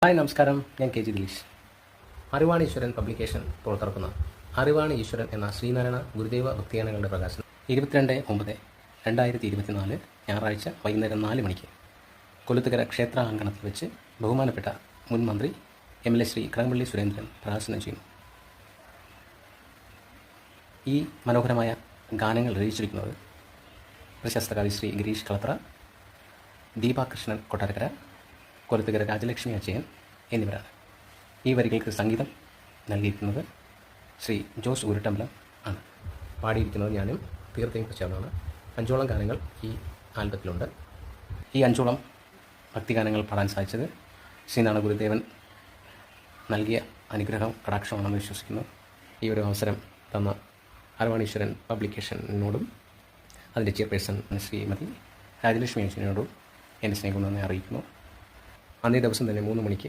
Hi നമസ്കാരം, ഞാൻ K G Dileesh. അറിവാണ് ഈശ്വരൻ പബ്ലിക്കേഷൻ പുറത്തിറക്കുന്ന അറിവാണ് ഈശ്വരൻ എന്ന ശ്രീനാരായണ ഗുരുദേവ ഭക്തിഗാനങ്ങളുടെ പ്രകാശനം 22/9/2024 ഞായറാഴ്ച വൈകുന്നേരം 4 മണിക്ക് കൊലുത്തുകര ക്ഷേത്ര അങ്കണത്തിൽ വെച്ച് ബഹുമാനപ്പെട്ട മുൻ മന്ത്രി MLA ശ്രീ കടകംപള്ളി സുരേന്ദ്രൻ പ്രകാശനം ചെയ്യുന്നു. ഈ മനോഹരമായ ഗാനങ്ങൾ രചിച്ചിരിക്കുന്നത് പ്രശസ്ത കവി ശ്രീ ഗിരീഷ് കളത്ര, ദീപാകൃഷ്ണൻ കൊട്ടാരക്കര, കൊലുത്തുകര രാജലക്ഷ്മി അച്ചയൻ എന്നിവരാണ്. ഈ വരികൾക്ക് സംഗീതം നൽകിയിരിക്കുന്നത് ശ്രീ ജോസ് ഉരുട്ടമ്പലം ആണ്. പാടിയിരിക്കുന്നത് ഞാനും തീർത്ഥയും കുറിച്ചാണ്. 5ഓളം ഗാനങ്ങൾ ഈ ആൽബത്തിലുണ്ട്. ഈ 5ഓളം ഭക്തിഗാനങ്ങൾ പാടാൻ സാധിച്ചത് ശ്രീനാരായണ ഗുരുദേവൻ നൽകിയ അനുഗ്രഹം കടാക്ഷമാണെന്ന് വിശ്വസിക്കുന്നു. ഈ ഒരു അവസരം തന്ന അറിവാണ് ഈശ്വരൻ പബ്ലിക്കേഷനോടും അതിൻ്റെ ചെയർപേഴ്സൺ ശ്രീമതി രാജലക്ഷ്മി അച്ചനോടും എൻ്റെ സ്നേഹം നന്ദി അറിയിക്കുന്നു. അന്നേ ദിവസം തന്നെ 3 മണിക്ക്